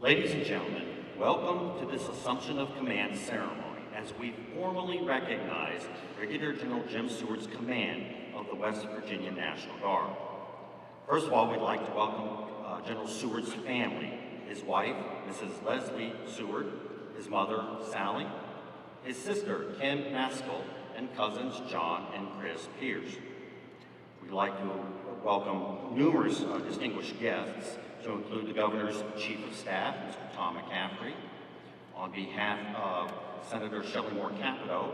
Ladies and gentlemen, welcome to this Assumption of Command ceremony as we formally recognize Brigadier General Jim Seward's command of the West Virginia National Guard. First of all, we'd like to welcome General Seward's family, his wife, Mrs. Leslie Seward, his mother, Sally, his sister, Kim Maskell, and cousins John and Chris Pierce. We'd like to welcome numerous distinguished guests, to include the Governor's Chief of Staff, Mr. Tom McCaffrey. On behalf of Senator Shelley Moore Capito,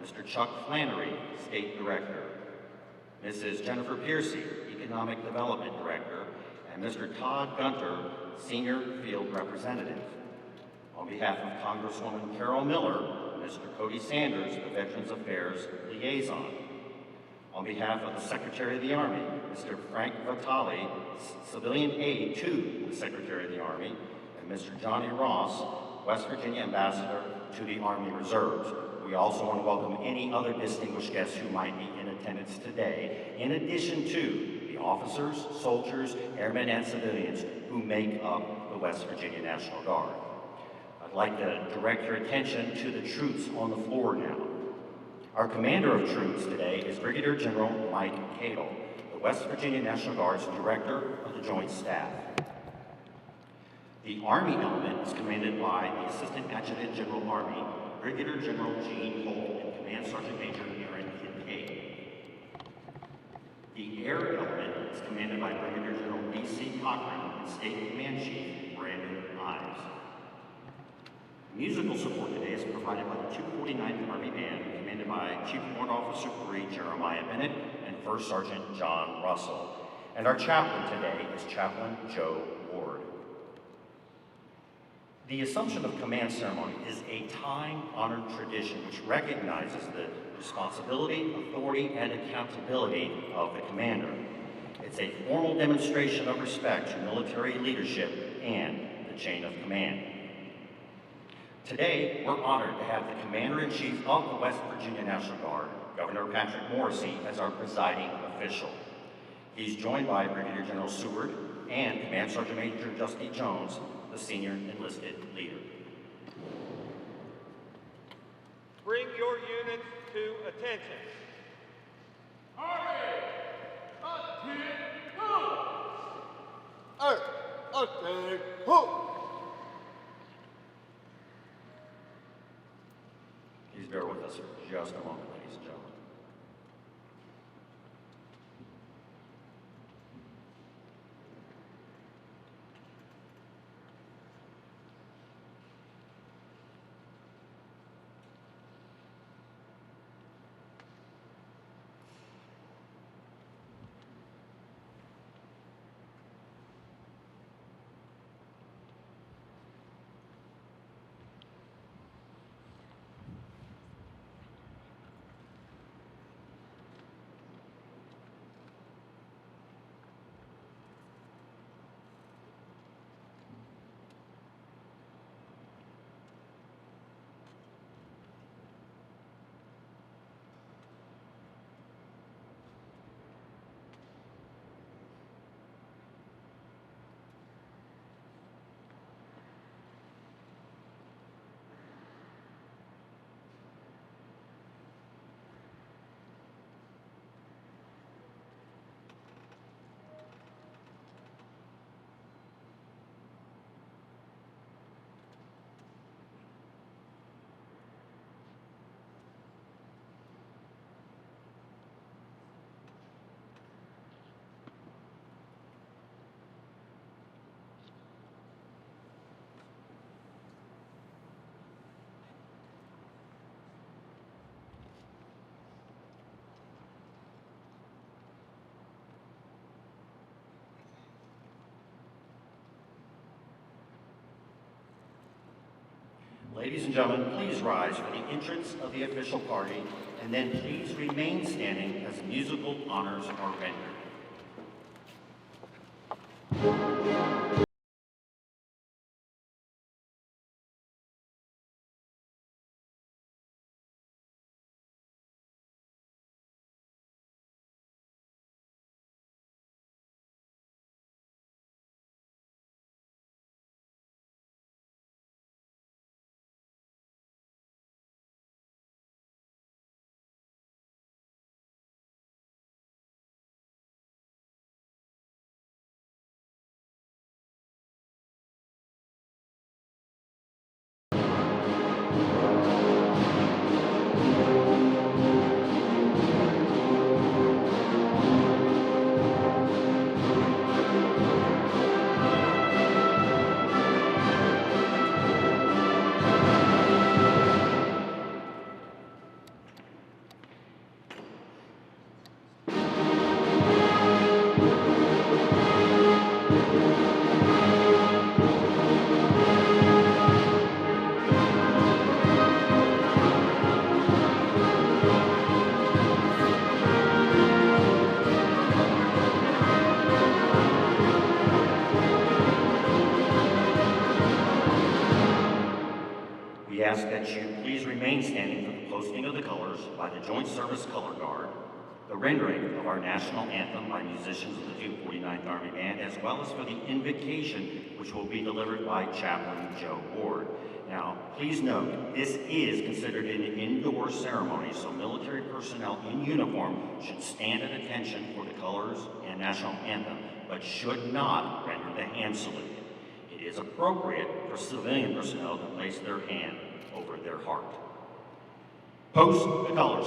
Mr. Chuck Flannery, State Director, Mrs. Jennifer Piercy, Economic Development Director, and Mr. Todd Gunter, Senior Field Representative. On behalf of Congresswoman Carol Miller, Mr. Cody Sanders, the Veterans Affairs Liaison. On behalf of the Secretary of the Army, Mr. Frank Vitale, Civilian Aide to the Secretary of the Army, and Mr. Johnny Ross, West Virginia Ambassador to the Army Reserves. We also want to welcome any other distinguished guests who might be in attendance today, in addition to the officers, soldiers, airmen, and civilians who make up the West Virginia National Guard. I'd like to direct your attention to the troops on the floor now. Our commander of troops today is Brigadier General Mike Cadle, the West Virginia National Guard's Director of the Joint Staff. The Army element is commanded by the Assistant Adjutant General Army, Brigadier General Gene Holt, and Command Sergeant Major Aaron Kincaid. The Air element is commanded by Brigadier General B.C. Cochran and State Command Chief Brandon Ives. Musical support today is provided by the 249th Army Band, commanded by Chief Warrant Officer 3 Jeremiah Bennett and First Sergeant John Russell. And our chaplain today is Chaplain Joe Ward. The Assumption of Command ceremony is a time-honored tradition which recognizes the responsibility, authority, and accountability of the commander. It's a formal demonstration of respect to military leadership and the chain of command. Today, we're honored to have the Commander-in-Chief of the West Virginia National Guard, Governor Patrick Morrisey, as our presiding official. He's joined by Brigadier General Seward and Command Sergeant Major Dusty Jones, the senior enlisted leader. Bring your units to attention. Army! Please bear with us for just a moment, ladies and gentlemen. Ladies and gentlemen, please rise for the entrance of the official party, and then please remain standing as musical honors are rendered. We ask that you please remain standing for the posting of the colors by the Joint Service Color Guard, the rendering of our national anthem by musicians of the 249th Army Band, as well as for the invocation, which will be delivered by Chaplain Joe Ward. Now, please note, this is considered an indoor ceremony, so military personnel in uniform should stand at attention for the colors and national anthem, but should not render the hand salute. It is appropriate for civilian personnel to place their hand over their heart. Post the colors.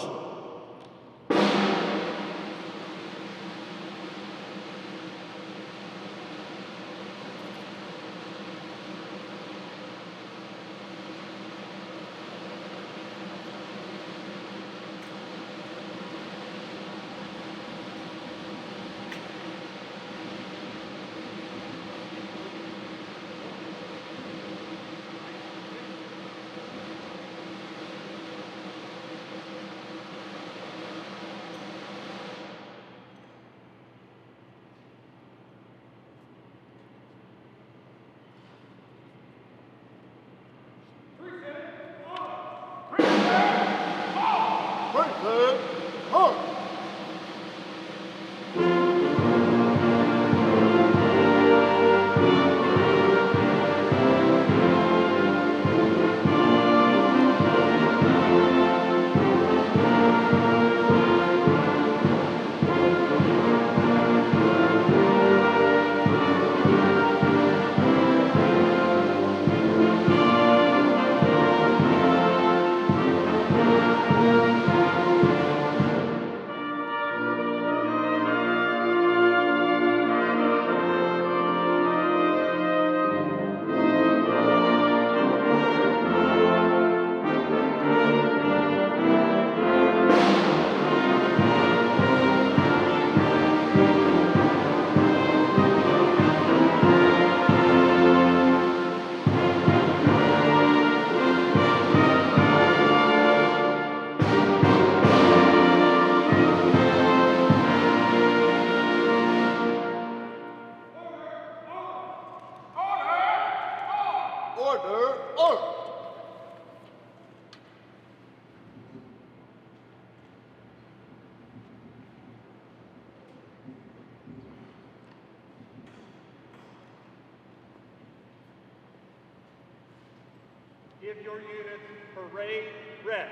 Give your units parade rest.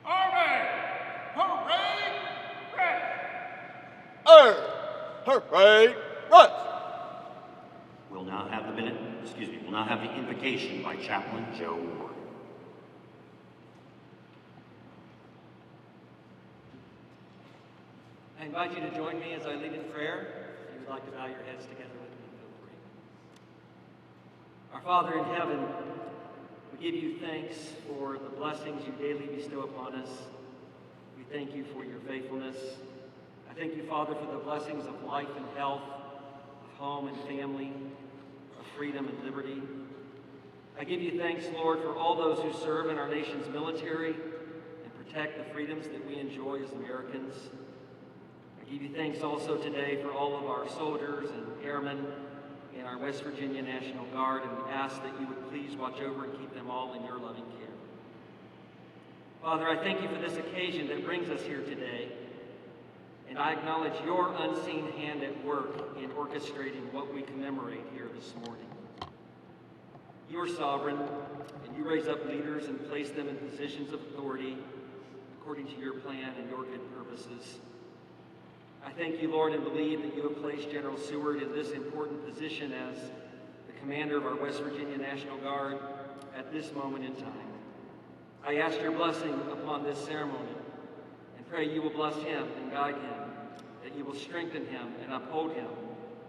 Army! Parade rest! Parade rest! We'll now have the invocation by Chaplain Joe Ward. I invite you to join me as I lead in prayer. If you would like to bow your heads together with me, feel free. Our Father in heaven, we give you thanks for the blessings you daily bestow upon us. We thank you for your faithfulness. I thank you, Father, for the blessings of life and health, of home and family, of freedom and liberty. I give you thanks, Lord, for all those who serve in our nation's military and protect the freedoms that we enjoy as Americans. I give you thanks also today for all of our soldiers and airmen in our West Virginia National Guard, and we ask that you would please watch over and keep them all in your loving care. Father, I thank you for this occasion that brings us here today, and I acknowledge your unseen hand at work in orchestrating what we commemorate here this morning. You are sovereign, and you raise up leaders and place them in positions of authority according to your plan and your good purposes. I thank you, Lord, and believe that you have placed General Seward in this important position as the commander of our West Virginia National Guard at this moment in time. I ask your blessing upon this ceremony and pray you will bless him and guide him, that you will strengthen him and uphold him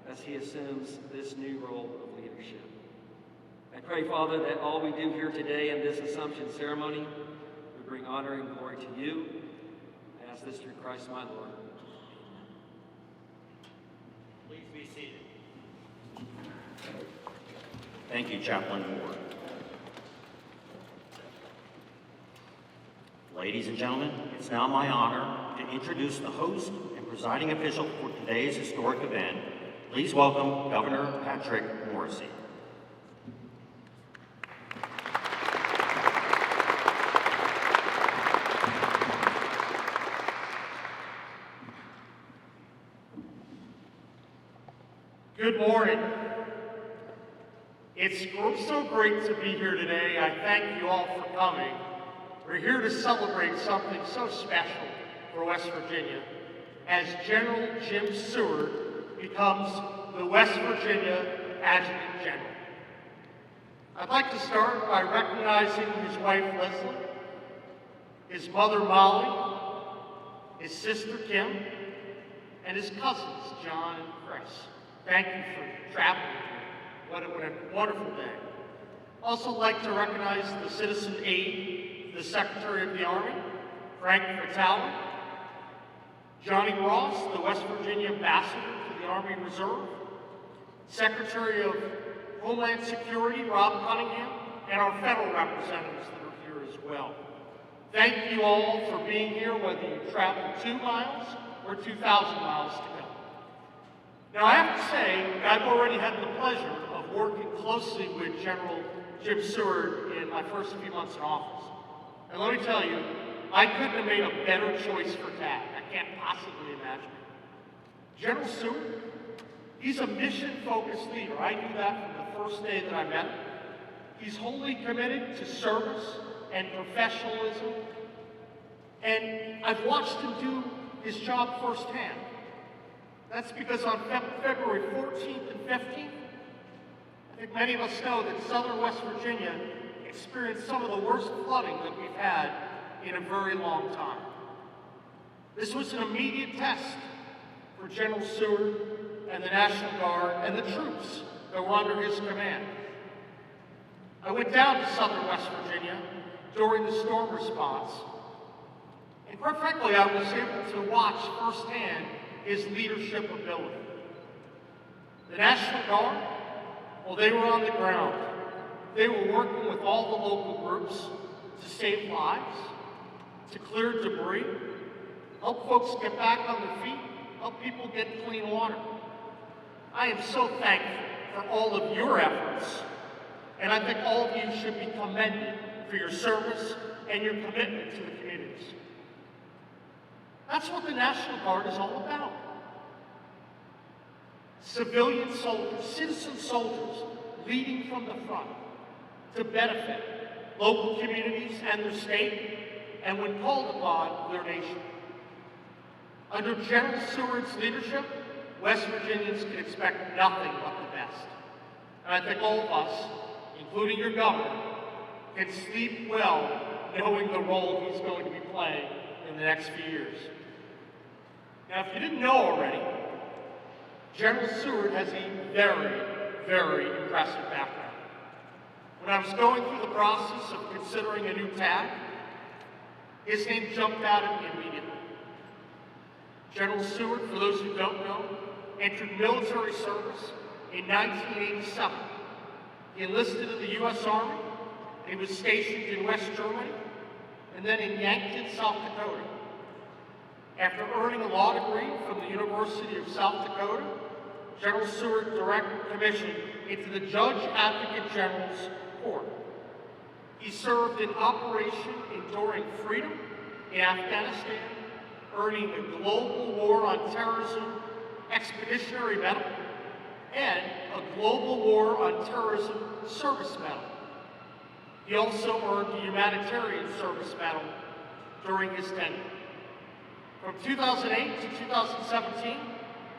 as he assumes this new role of leadership. I pray, Father, that all we do here today in this Assumption ceremony would bring honor and glory to you. I ask this through Christ my Lord. Please be seated. Thank you, Chaplain Ward. Ladies and gentlemen, it's now my honor to introduce the host and presiding official for today's historic event. Please welcome Governor Patrick Morrisey. Good morning. It's so great to be here today. I thank you all for coming. We're here to celebrate something so special for West Virginia as General Jim Seward becomes the West Virginia Adjutant General. I'd like to start by recognizing his wife Leslie, his mother Molly, his sister Kim, and his cousins John and Chris. Thank you for traveling here. What a wonderful day. Also like to recognize the citizen aide, the Secretary of the Army, Frank Vitale, Johnny Ross, the West Virginia Ambassador to the Army Reserve, Secretary of Homeland Security, Rob Cunningham, and our federal representatives that are here as well. Thank you all for being here, whether you traveled 2 miles or 2,000 miles to go. Now, I have to say, I've already had the pleasure of working closely with General Jim Seward in my first few months in office. And let me tell you, I couldn't have made a better choice for TAG. I can't possibly imagine it. General Seward, he's a mission-focused leader. I knew that from the first day that I met him. He's wholly committed to service and professionalism, and I've watched him do his job firsthand. That's because on February 14th and 15th, I think many of us know that southern West Virginia experienced some of the worst flooding that we've had in a very long time. This was an immediate test for General Seward and the National Guard and the troops that were under his command. I went down to southern West Virginia during the storm response, and quite frankly, I was able to watch firsthand his leadership ability. The National Guard, well, they were on the ground. They were working with all the local groups to save lives, to clear debris, help folks get back on their feet, help people get clean water. I am so thankful for all of your efforts, and I think all of you should be commended for your service and your commitment to the communities. That's what the National Guard is all about. Civilian soldiers, citizen soldiers, leading from the front to benefit local communities and their state, and when called upon, their nation. Under General Seward's leadership, West Virginians can expect nothing but the best. And I think all of us, including your governor, can sleep well knowing the role he's going to be playing in the next few years. Now, if you didn't know already, General Seward has a very, very impressive background. When I was going through the process of considering a new tag, his name jumped out at me immediately. General Seward, for those who don't know, entered military service in 1987. He enlisted in the U.S. Army. He was stationed in West Germany, and then in Yankton, South Dakota. After earning a law degree from the University of South Dakota, General Seward directed commission into the Judge Advocate General's Court. He served in Operation Enduring Freedom in Afghanistan, earning a Global War on Terrorism Expeditionary Medal and a Global War on Terrorism Service Medal. He also earned the Humanitarian Service Medal during his tenure. From 2008 to 2017,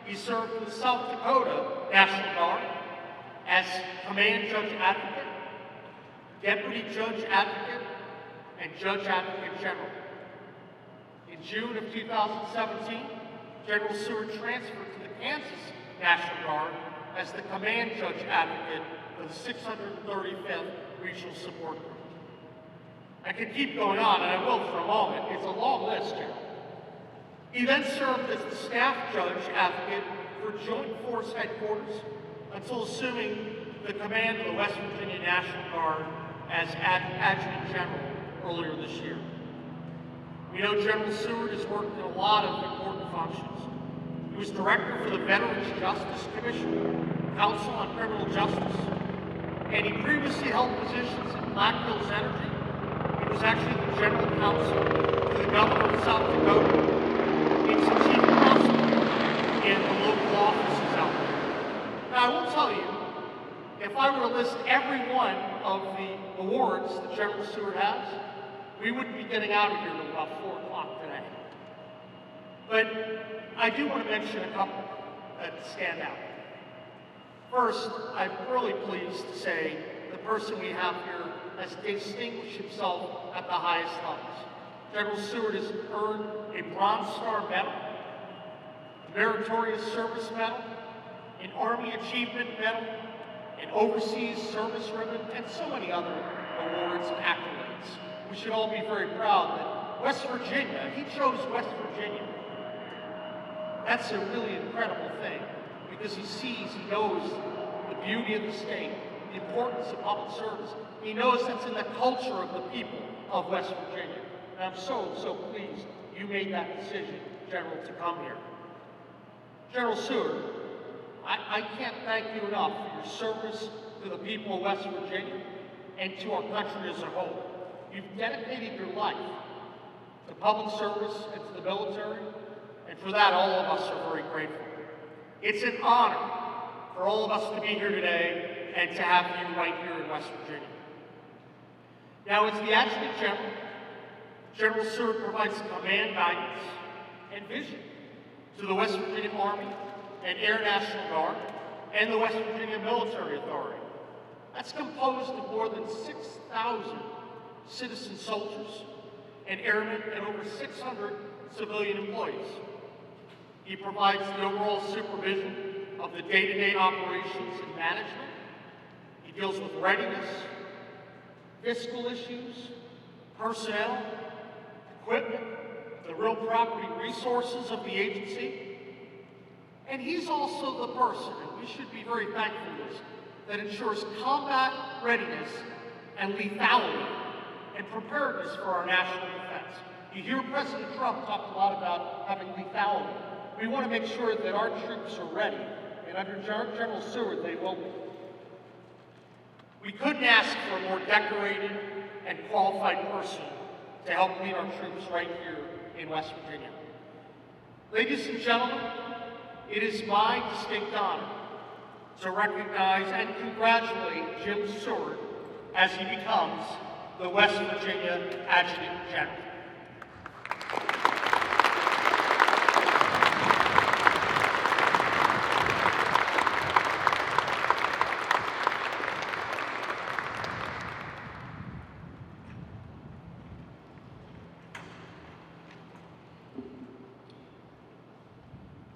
he served in the South Dakota National Guard as Command Judge Advocate, Deputy Judge Advocate, and Judge Advocate General. In June of 2017, General Seward transferred to the Kansas National Guard as the Command Judge Advocate for the 635th Regional Support Group. I could keep going on, and I will for a moment. It's a long list here. He then served as the Staff Judge Advocate for Joint Force Headquarters until assuming the command of the West Virginia National Guard as Adjutant General earlier this year. We know General Seward has worked in a lot of important functions. He was Director for the Veterans Justice Commission, Council on Criminal Justice, and he previously held positions in Black Hills Energy. He was actually the General Counsel to the Governor of South Dakota. He's the Chief Counsel in the local offices out there. Now, I will tell you, if I were to list every one of the awards that General Seward has, we wouldn't be getting out of here until about 4 o'clock today. But I do want to mention a couple that stand out. First, I'm really pleased to say the person we have here has distinguished himself at the highest levels. General Seward has earned a Bronze Star Medal, a Meritorious Service Medal, an Army Achievement Medal, an Overseas Service Ribbon, and so many other awards and accolades. We should all be very proud that West Virginia, he chose West Virginia. That's a really incredible thing because he knows the beauty of the state, the importance of public service. He knows that's in the culture of the people of West Virginia. And I'm so pleased you made that decision, General, to come here. General Seward, I can't thank you enough for your service to the people of West Virginia and to our country as a whole. You've dedicated your life to public service and to the military, and for that, all of us are very grateful. It's an honor for all of us to be here today and to have you right here in West Virginia. Now, as the Adjutant General, General Seward provides command guidance and vision to the West Virginia Army and Air National Guard and the West Virginia Military Authority. That's composed of more than 6,000 citizen soldiers and airmen and over 600 civilian employees. He provides the overall supervision of the day-to-day operations and management. He deals with readiness, fiscal issues, personnel, equipment, the real property resources of the agency. And he's also the person, and we should be very thankful for this, that ensures combat readiness and lethality and preparedness for our national defense. You hear President Trump talk a lot about having lethality. We want to make sure that our troops are ready, and under General Seward, they will be. We couldn't ask for a more decorated and qualified person to help lead our troops right here in West Virginia. Ladies and gentlemen, it is my distinct honor to recognize and congratulate Jim Seward as he becomes the West Virginia Adjutant General.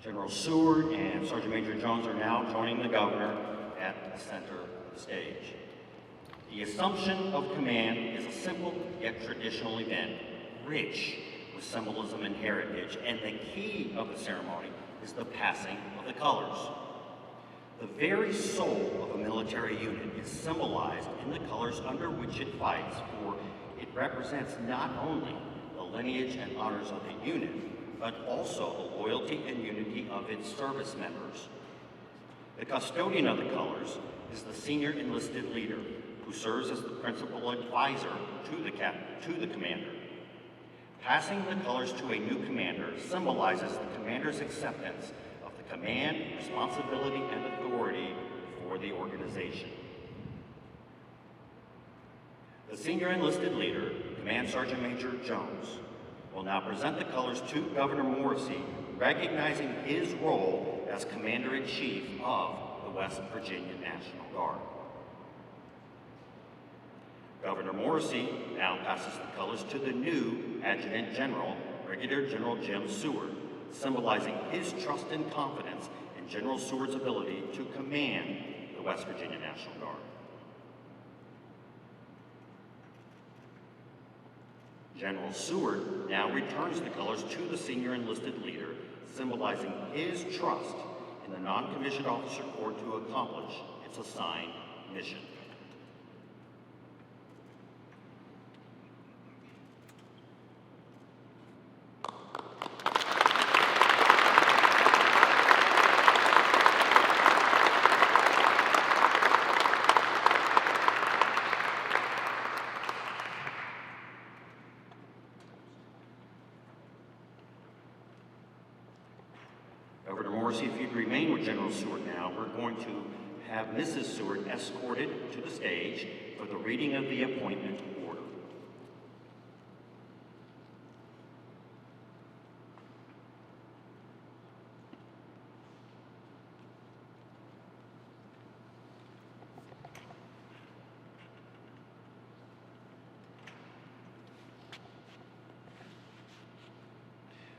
General Seward and Sergeant Major Jones are now joining the governor at the center of the stage. The assumption of command is a simple yet traditional event, rich with symbolism and heritage, and the key of the ceremony is the passing of the colors. The very soul of a military unit is symbolized in the colors under which it fights, for it represents not only the lineage and honors of the unit, but also the loyalty and unity of its service members. The custodian of the colors is the senior enlisted leader, who serves as the principal advisor to the commander. Passing the colors to a new commander symbolizes the commander's acceptance of the command, responsibility, and authority for the organization. The senior enlisted leader, Command Sergeant Major Jones, will now present the colors to Governor Morrisey, recognizing his role as Commander-in-Chief of the West Virginia National Guard. Governor Morrisey now passes the colors to the new Adjutant General, Brigadier General Jim Seward, symbolizing his trust and confidence in General Seward's ability to command the West Virginia National Guard. General Seward now returns the colors to the senior enlisted leader, symbolizing his trust in the non-commissioned officer corps to accomplish its assigned mission. Governor Morrisey, if you'd remain, would General Seward now, we're going to have Mrs. Seward escorted to the stage for the reading of the appointment order.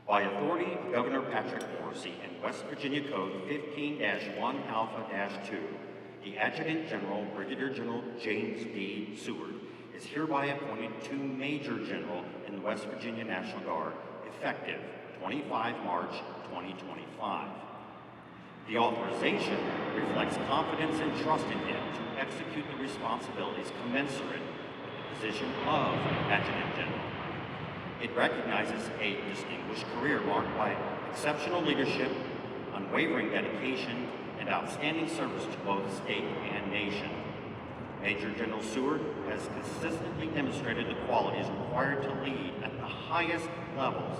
By authority of Governor Patrick Morrisey and West Virginia Code 15-1 Alpha-2, the Adjutant General, Brigadier General James B. Seward, is hereby appointed to Major General in the West Virginia National Guard, effective 25 March 2025. The authorization reflects confidence and trust in him to execute the responsibilities commensurate with the position of Adjutant General. It recognizes a distinguished career marked by exceptional leadership, unwavering dedication, and outstanding service to both state and nation. Major General Seward has consistently demonstrated the qualities required to lead at the highest levels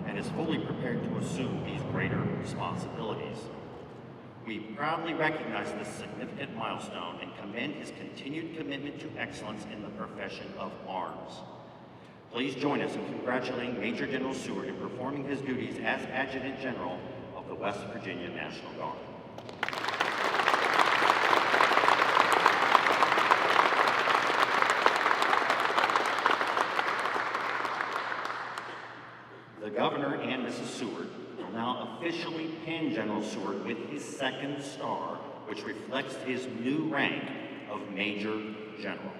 and is fully prepared to assume these greater responsibilities. We proudly recognize this significant milestone and commend his continued commitment to excellence in the profession of arms. Please join us in congratulating Major General Seward in performing his duties as Adjutant General of the West Virginia National Guard. The Governor and Mrs. Seward will now officially pin General Seward with his second star, which reflects his new rank of Major General.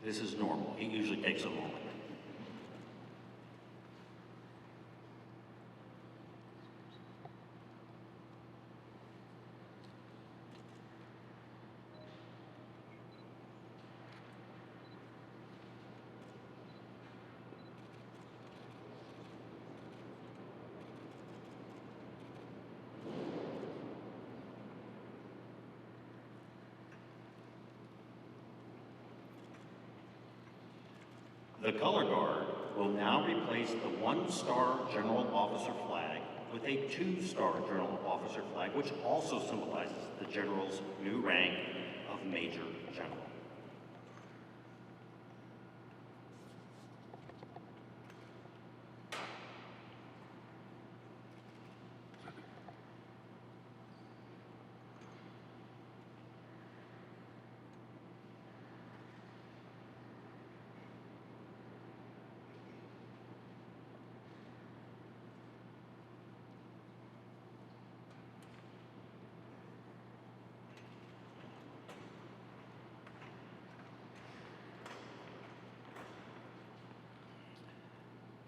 This is normal. It usually takes a moment. The color guard will now replace the one-star General Officer flag with a two-star General Officer flag, which also symbolizes the General's new rank of Major General.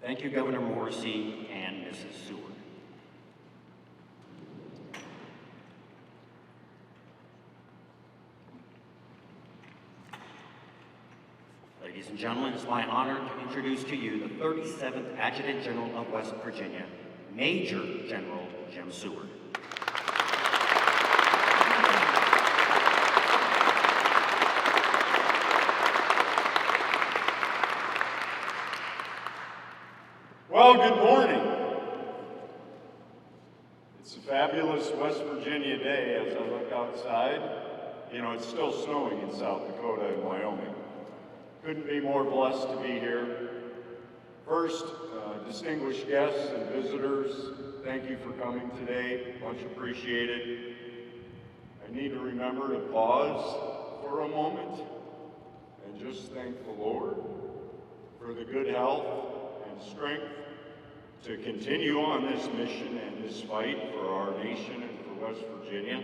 Thank you, Governor Morrisey and Mrs. Seward. Ladies and gentlemen, it's my honor to introduce to you the 37th Adjutant General of West Virginia, Major General Jim Seward. Well, good morning. It's a fabulous West Virginia day as I look outside. You know, it's still snowing in South Dakota and Wyoming. Couldn't be more blessed to be here. First, distinguished guests and visitors, thank you for coming today. Much appreciated. I need to remember to pause for a moment and just thank the Lord for the good health and strength to continue on this mission and this fight for our nation and for West Virginia.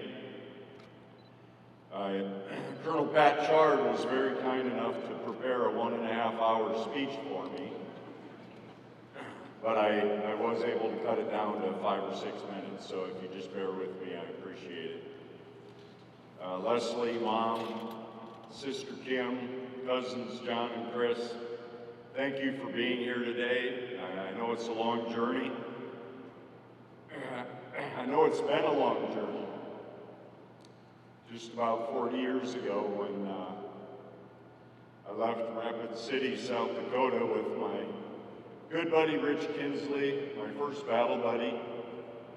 Colonel Pat Chard was very kind enough to prepare a 1.5-hour speech for me, but I was able to cut it down to 5 or 6 minutes, so if you just bear with me, I appreciate it. Leslie, Mom, Sister Kim, cousins John and Chris, thank you for being here today. I know it's a long journey. I know it's been a long journey. Just about 40 years ago when I left Rapid City, South Dakota with my good buddy Rich Kinsley, my first battle buddy.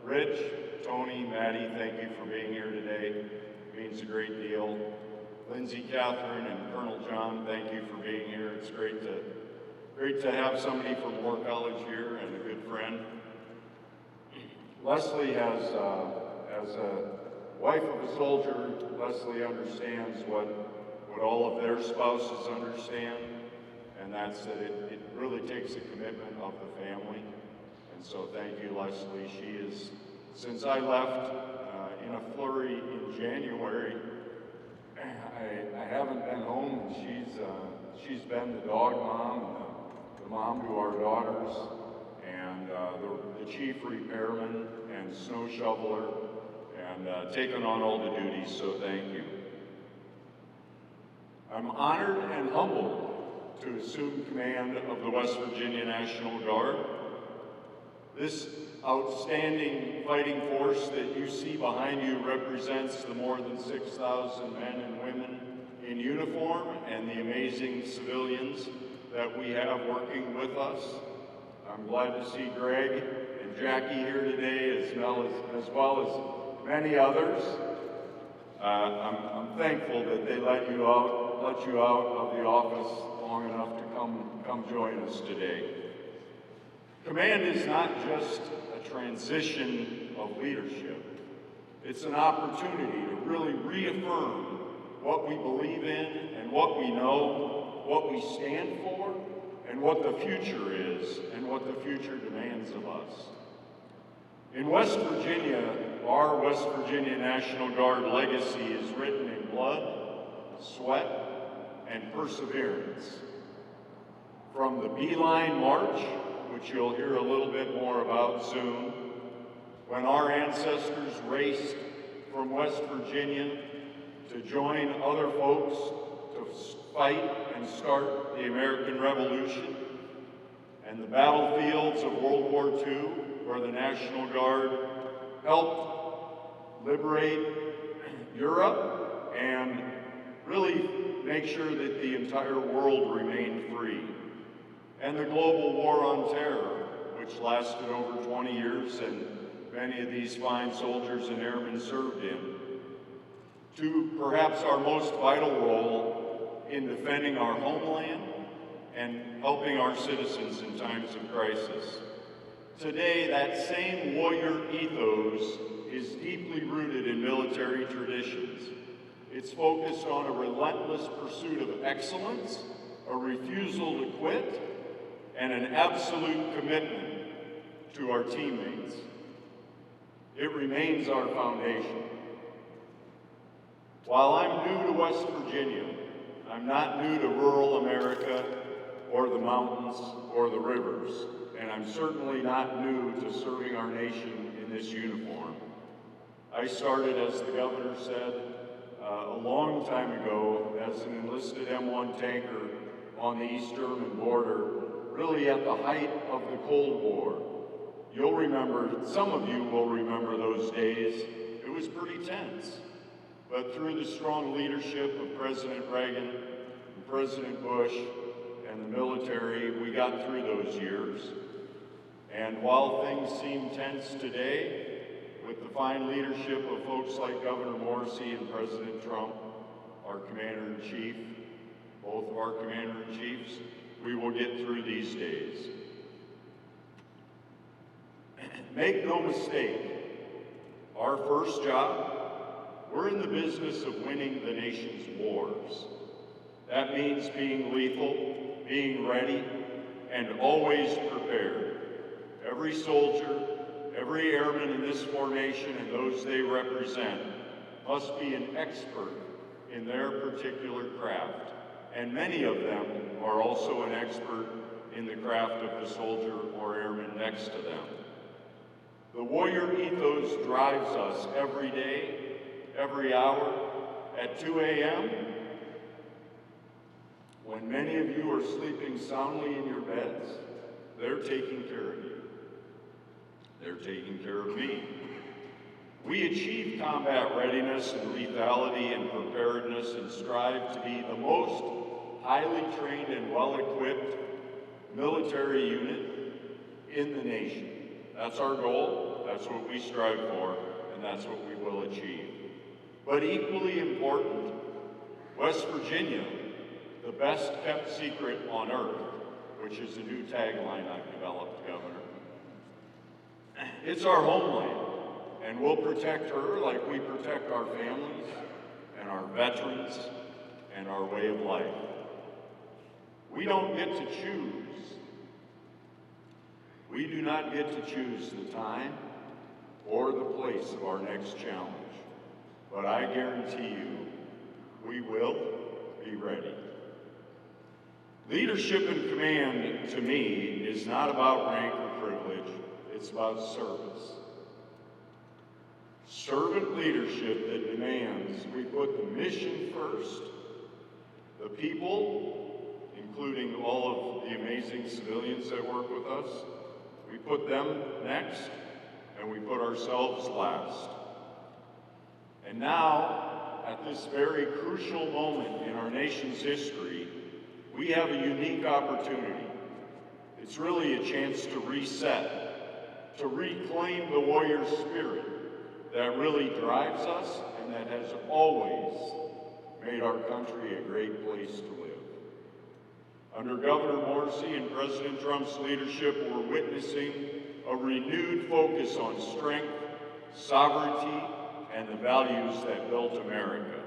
Rich, Tony, Maddie, thank you for being here today. It means a great deal. Lindsay, Catherine, and Colonel John, thank you for being here. It's great to have somebody from War College here and a good friend. Leslie as a wife of a soldier, Leslie understands what all of their spouses understand, and that's that it really takes a commitment of the family. And so thank you, Leslie. She is, since I left in a flurry in January, I haven't been home, and she's been the dog mom, the mom to our daughters, and the chief repairman and snow shoveler, and taken on all the duties, so thank you. I'm honored and humbled to assume command of the West Virginia National Guard. This outstanding fighting force that you see behind you represents the more than 6,000 men and women in uniform and the amazing civilians that we have working with us. I'm glad to see Greg and Jackie here today, as well as many others. I'm thankful that they let you out of the office long enough to come join us today. Command is not just a transition of leadership. It's an opportunity to really reaffirm what we believe in and what we know, what we stand for, and what the future is and what the future demands of us. In West Virginia, our West Virginia National Guard legacy is written in blood, sweat, and perseverance. From the Beeline March, which you'll hear a little bit more about soon, when our ancestors raced from West Virginia to join other folks to fight and start the American Revolution, and the battlefields of World War II, where the National Guard helped liberate Europe and really make sure that the entire world remained free. And the global war on terror, which lasted over 20 years and many of these fine soldiers and airmen served in, to perhaps our most vital role in defending our homeland and helping our citizens in times of crisis. Today, that same warrior ethos is deeply rooted in military traditions. It's focused on a relentless pursuit of excellence, a refusal to quit, and an absolute commitment to our teammates. It remains our foundation. While I'm new to West Virginia, I'm not new to rural America or the mountains or the rivers, and I'm certainly not new to serving our nation in this uniform. I started, as the governor said, a long time ago as an enlisted M1 tanker on the East German border, really at the height of the Cold War. You'll remember, some of you will remember those days. It was pretty tense. But through the strong leadership of President Reagan and President Bush and the military, we got through those years. And while things seem tense today, with the fine leadership of folks like Governor Morrisey and President Trump, our Commander-in-Chief, both of our Commander-in-Chiefs, we will get through these days. Make no mistake, our first job, we're in the business of winning the nation's wars. That means being lethal, being ready, and always prepared. Every soldier, every airman in this formation and those they represent must be an expert in their particular craft, and many of them are also an expert in the craft of the soldier or airman next to them. The warrior ethos drives us every day, every hour, at 2 a.m., when many of you are sleeping soundly in your beds, they're taking care of you. They're taking care of me. We achieve combat readiness and lethality and preparedness and strive to be the most highly trained and well-equipped military unit in the nation. That's our goal, that's what we strive for, and that's what we will achieve. But equally important, West Virginia, the best kept secret on earth, which is a new tagline I've developed, Governor. It's our homeland, and we'll protect her like we protect our families and our veterans and our way of life. We don't get to choose. We do not get to choose the time or the place of our next challenge. But I guarantee you, we will be ready. Leadership and command, to me, is not about rank or privilege. It's about service. Servant leadership that demands we put the mission first, the people, including all of the amazing civilians that work with us, we put them next, and we put ourselves last. And now, at this very crucial moment in our nation's history, we have a unique opportunity. It's really a chance to reset, to reclaim the warrior spirit that really drives us and that has always made our country a great place to live. Under Governor Morrisey and President Trump's leadership, we're witnessing a renewed focus on strength, sovereignty, and the values that built America.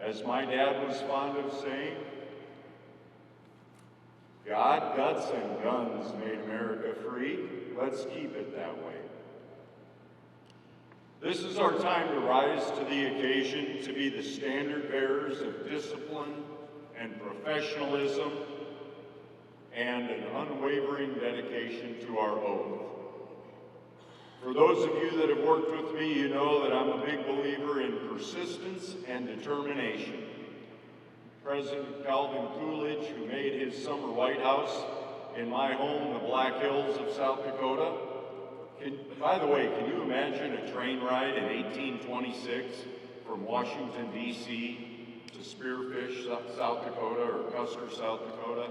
As my dad was fond of saying, God, guts, and guns made America free. Let's keep it that way. This is our time to rise to the occasion, to be the standard bearers of discipline and professionalism and an unwavering dedication to our oath. For those of you that have worked with me, you know that I'm a big believer in persistence and determination. President Calvin Coolidge, who made his summer White House in my home, the Black Hills of South Dakota. By the way, can you imagine a train ride in 1826 from Washington, D.C. to Spearfish, South Dakota, or Custer, South Dakota?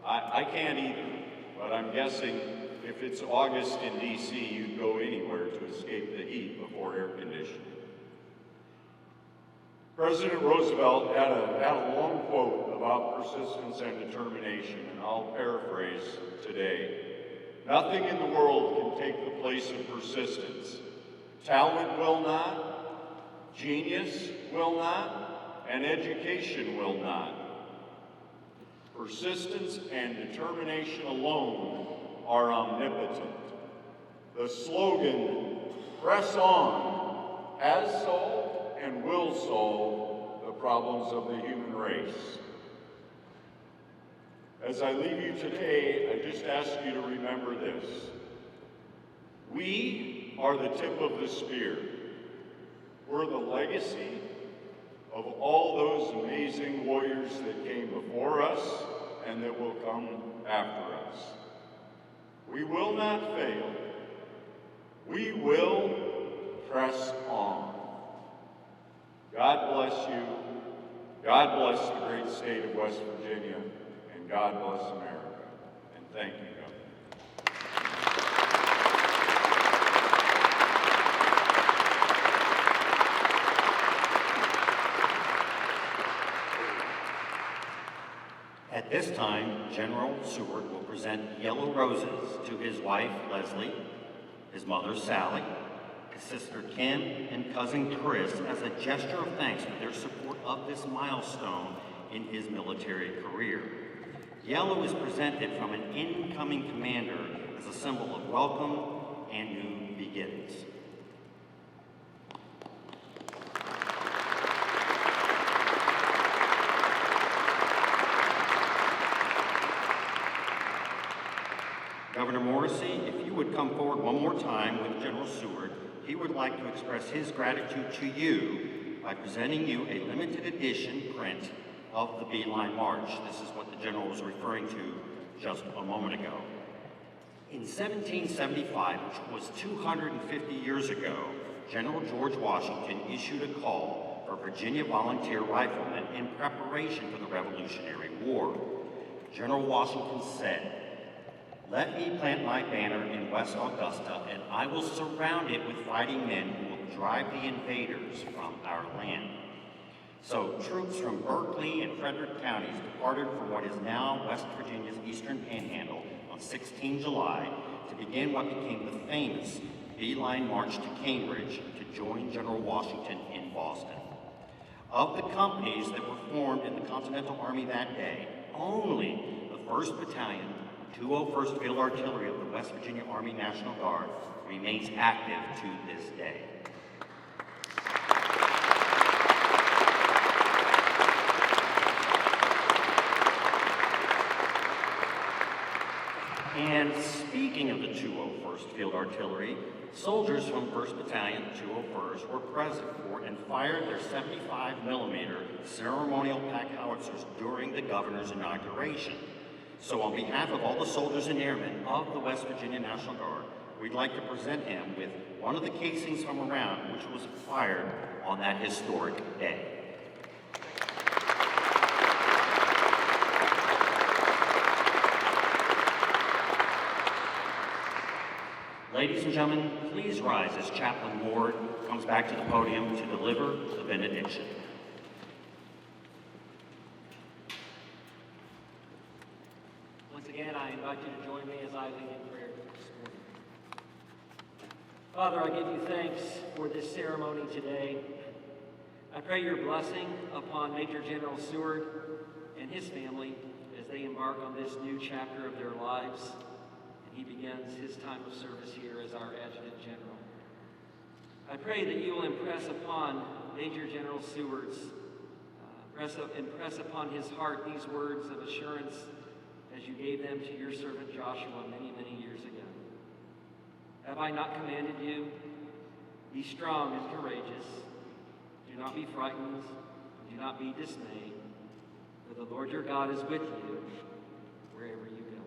I can't either, but I'm guessing if it's August in D.C., you'd go anywhere to escape the heat before air conditioning. President Roosevelt had a long quote about persistence and determination, and I'll paraphrase today. Nothing in the world can take the place of persistence. Talent will not, genius will not, and education will not. Persistence and determination alone are omnipotent. The slogan, "Press on," has solved and will solve the problems of the human race. As I leave you today, I just ask you to remember this. We are the tip of the spear. We're the legacy of all those amazing warriors that came before us and that will come after us. We will not fail. We will press on. God bless you. God bless the great state of West Virginia. And God bless America. And thank you, Governor. At this time, General Seward will present yellow roses to his wife, Leslie, his mother, Sally, his sister, Kim, and cousin, Chris, as a gesture of thanks for their support of this milestone in his military career. Yellow is presented from an incoming commander as a symbol of welcome and new beginnings. Governor Morrisey, if you would come forward one more time with General Seward, he would like to express his gratitude to you by presenting you a limited edition print of the Beeline March. This is what the General was referring to just a moment ago. In 1775, which was 250 years ago, General George Washington issued a call for Virginia volunteer riflemen in preparation for the Revolutionary War. General Washington said, "Let me plant my banner in West Augusta, and I will surround it with fighting men who will drive the invaders from our land." So troops from Berkeley and Frederick counties departed for what is now West Virginia's eastern panhandle on 16 July to begin what became the famous Beeline March to Cambridge to join General Washington in Boston. Of the companies that were formed in the Continental Army that day, only the 1st Battalion, 201st Field Artillery of the West Virginia Army National Guard remains active to this day. And speaking of the 201st Field Artillery, soldiers from 1st Battalion, 201st, were present for and fired their 75mm ceremonial pack howitzers during the governor's inauguration. So on behalf of all the soldiers and airmen of the West Virginia National Guard, we'd like to present him with one of the casings from around which was fired on that historic day. Ladies and gentlemen, please rise as Chaplain Ward comes back to the podium to deliver the benediction. Once again, I invite you to join me as I lead in prayer this morning. Father, I give you thanks for this ceremony today. I pray your blessing upon Major General Seward and his family as they embark on this new chapter of their lives. He begins his time of service here as our Adjutant General. I pray that you will impress upon Major General Seward's, impress upon his heart these words of assurance as you gave them to your servant Joshua many, many years ago. Have I not commanded you? Be strong and courageous. Do not be frightened. Do not be dismayed. For the Lord your God is with you wherever you go.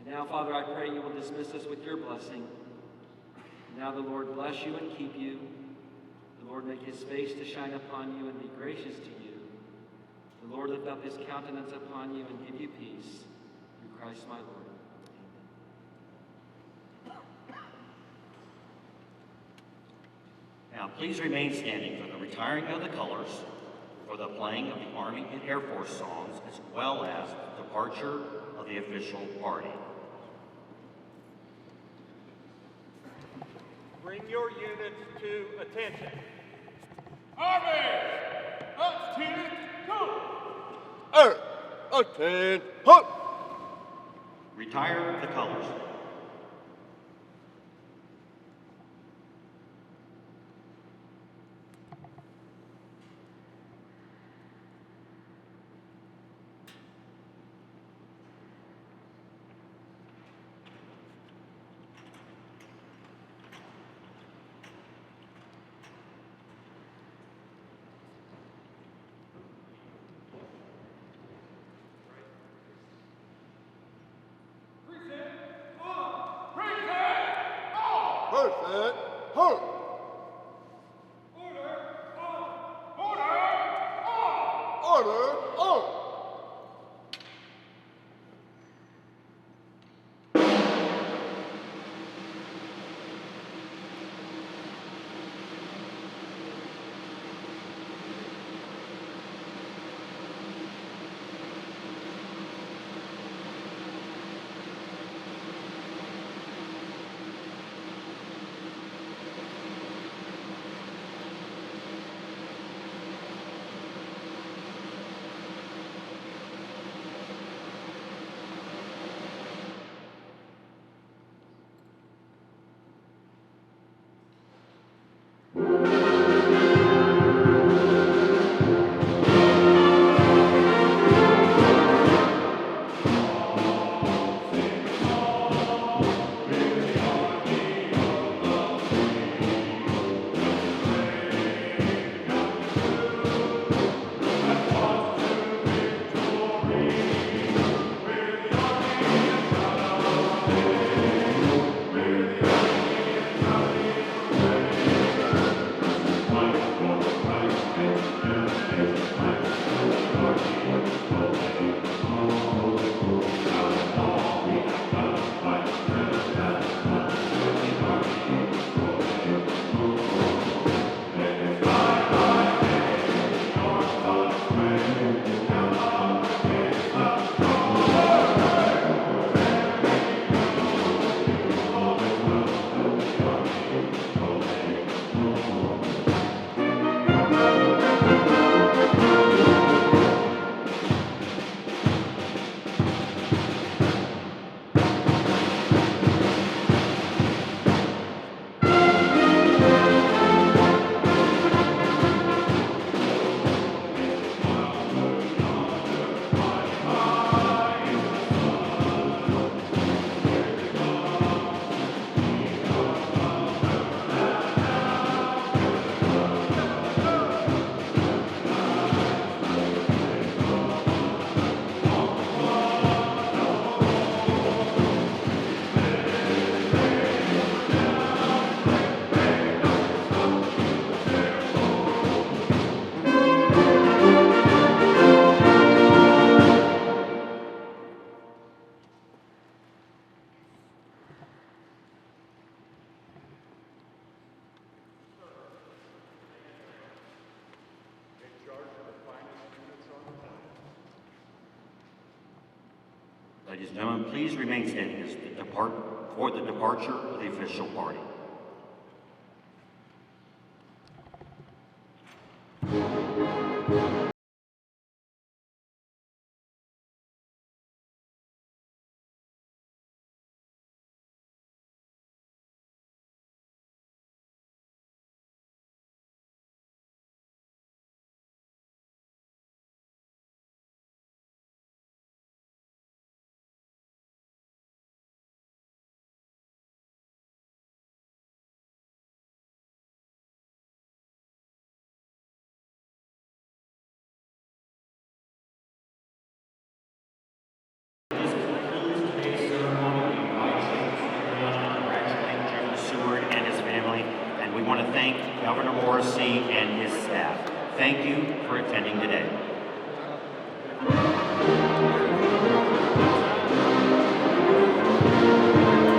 And now, Father, I pray you will dismiss us with your blessing. And now the Lord bless you and keep you. The Lord make his face to shine upon you and be gracious to you. The Lord lift up his countenance upon you and give you peace. Through Christ my Lord. Amen. Now, please remain standing for the retiring of the colors, for the playing of the Army and Air Force songs, as well as the departure of the official party. Bring your units to attention. Army! Attitude, go! Attend, halt! Retire the colors. Present, halt! Order, halt! Ladies and gentlemen, please remain standing as for the departure of the official party. Congratulate General Seward and his family, and we want to thank Governor Morrisey and his staff. Thank you for attending today.